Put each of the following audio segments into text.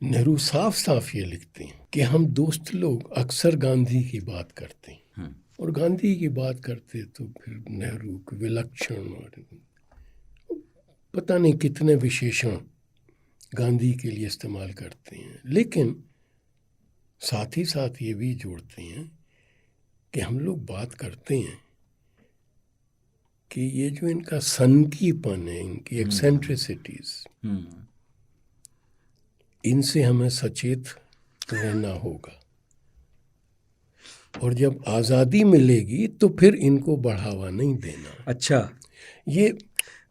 नेहरू साफ साफ ये लिखते हैं कि हम दोस्त लोग अक्सर गांधी की बात करते हैं, और गांधी की बात करते तो फिर नेहरू के विलक्षण और पता नहीं कितने विशेषण गांधी के लिए इस्तेमाल करते हैं, लेकिन साथ ही साथ ये भी जोड़ते हैं कि हम लोग बात करते हैं कि ये जो इनका सनकीपन है, इनकी एक्सेंट्रिसिटीज, इनसे हमें सचेत रहना होगा, और जब आज़ादी मिलेगी तो फिर इनको बढ़ावा नहीं देना। अच्छा, ये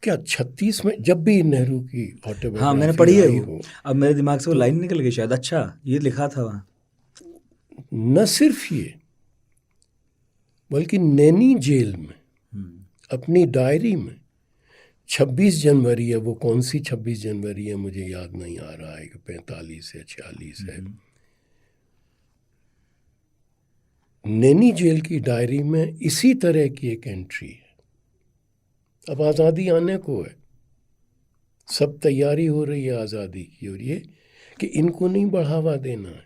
क्या 36 में जब भी नेहरू की ऑटोबायोग्राफी, हाँ मैंने पढ़ी है आई वो, अब मेरे दिमाग से वो लाइन निकल गई शायद। अच्छा, ये लिखा था वहाँ। न सिर्फ ये, बल्कि नैनी जेल में अपनी डायरी में 26 जनवरी है, वो कौन सी 26 जनवरी है मुझे याद नहीं आ रहा है कि 45 है 46 है, नैनी जेल की डायरी में इसी तरह की एक एंट्री है। अब आज़ादी आने को है, सब तैयारी हो रही है आज़ादी की, और ये कि इनको नहीं बढ़ावा देना है,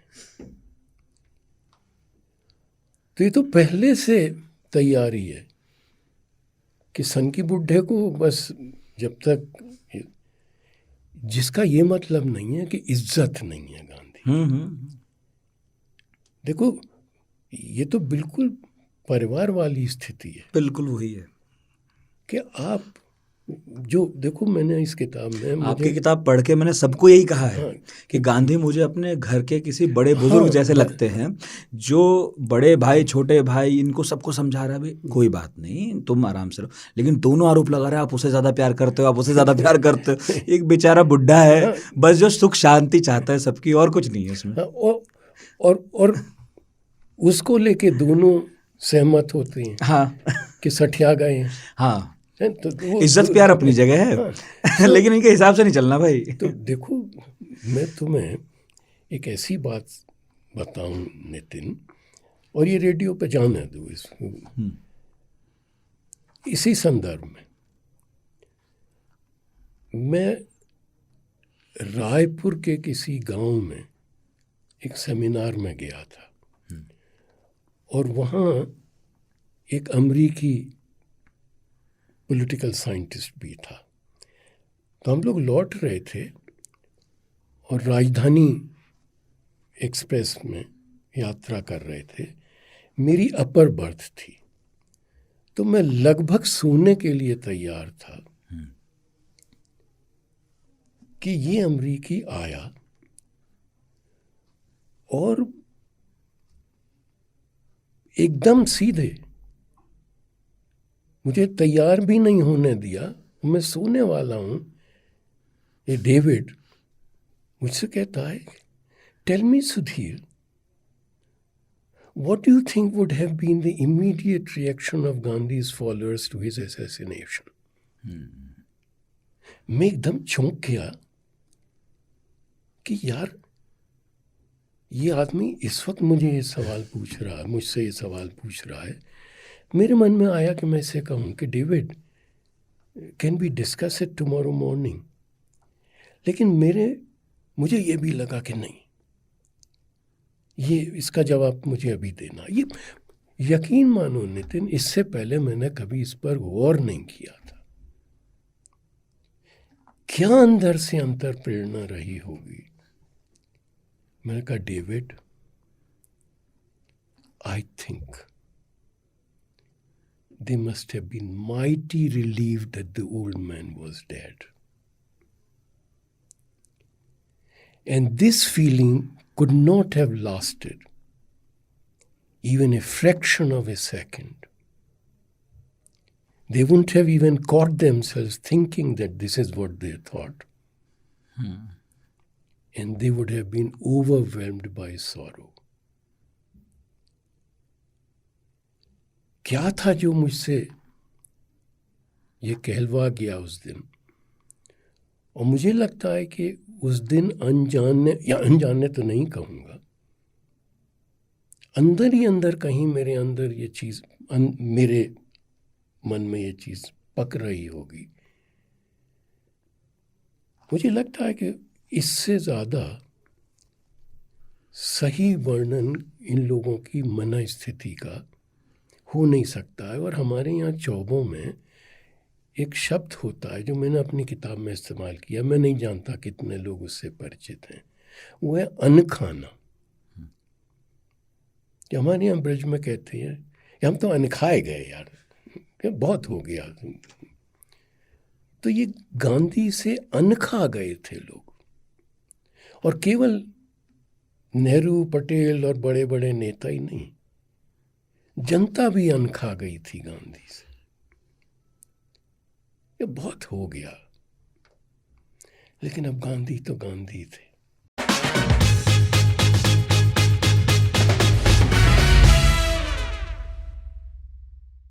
तो ये तो पहले से तैयारी है कि सन की बुढ़े को बस जब तक, जिसका ये मतलब नहीं है कि इज्जत नहीं है गांधी। देखो ये तो बिल्कुल परिवार वाली स्थिति है, बिल्कुल वही है कि आप जो देखो, मैंने इस किताब में आपकी किताब पढ़ के मैंने सबको यही कहा है कि गांधी मुझे अपने घर के किसी बड़े बुजुर्ग जैसे लगते हैं, जो बड़े भाई छोटे भाई इनको सबको समझा रहा है, भाई कोई बात नहीं तुम आराम से रहो, लेकिन दोनों आरोप लगा रहे हैं, आप उसे ज़्यादा प्यार करते हो, आप उसे ज़्यादा प्यार करते हो। एक बेचारा बुढ़ा है बस, जो सुख शांति चाहता है सबकी, और कुछ नहीं है उसमें। और उसको लेके दोनों सहमत होते हैं, हाँ कि सठिया गए हैं। हाँ, तो इज्जत प्यार अपनी जगह है, हाँ, लेकिन इनके हिसाब से नहीं चलना भाई। तो देखो, मैं तुम्हें एक ऐसी बात बताऊं नितिन, और ये रेडियो पे जाने दो इसको, इसी संदर्भ में मैं रायपुर के किसी गांव में एक सेमिनार में गया था, और वहाँ एक अमेरिकी पॉलिटिकल साइंटिस्ट भी था। तो हम लोग लौट रहे थे और राजधानी एक्सप्रेस में यात्रा कर रहे थे, मेरी अपर बर्थ थी, तो मैं लगभग सोने के लिए तैयार था कि ये अमेरिकी आया और एकदम सीधे मुझे तैयार भी नहीं होने दिया, मैं सोने वाला हूं, ये डेविड मुझसे कहता है, tell me Sudhir, what do you think would have been the immediate reaction of Gandhi's followers to his assassination? मैं एकदम चौंक गया कि यार ये आदमी इस वक्त मुझे ये सवाल पूछ रहा है, मुझसे ये सवाल पूछ रहा है। मेरे मन में आया कि मैं इसे कहूँ कि David, can we discuss it tomorrow morning, लेकिन मुझे ये भी लगा कि नहीं, ये इसका जवाब मुझे अभी देना। ये यकीन मानो नितिन, इससे पहले मैंने कभी इस पर गौर नहीं किया था। क्या अंदर से अंतर प्रेरणा रही होगी। मैंने कहा, David, I think they must have been mighty relieved that the old man was dead. And this feeling could not have lasted even a fraction of a second. They wouldn't have even caught themselves thinking that this is what they thought. And they would have been overwhelmed by sorrow. क्या था जो मुझसे ये कहलवा गया उस दिन। और मुझे लगता है कि उस दिन अनजाने, या अनजाने तो नहीं कहूँगा, अंदर ही अंदर कहीं मेरे अंदर ये चीज़, मेरे मन में ये चीज़ पक रही होगी। मुझे लगता है कि इससे ज़्यादा सही वर्णन इन लोगों की मन स्थिति का हो नहीं सकता है। और हमारे यहाँ चौबों में एक शब्द होता है जो मैंने अपनी किताब में इस्तेमाल किया, मैं नहीं जानता कितने लोग उससे परिचित हैं, वो है अनखाना। कि हमारे यहाँ ब्रज में कहते हैं कि हम तो अनखाए गए यार, कि बहुत हो गया। तो ये गांधी से अनखा गए थे लोग, और केवल नेहरू, पटेल और बड़े बड़े नेता ही नहीं, जनता भी अनखा गई थी गांधी से। ये बहुत हो गया। लेकिन अब गांधी तो गांधी थे।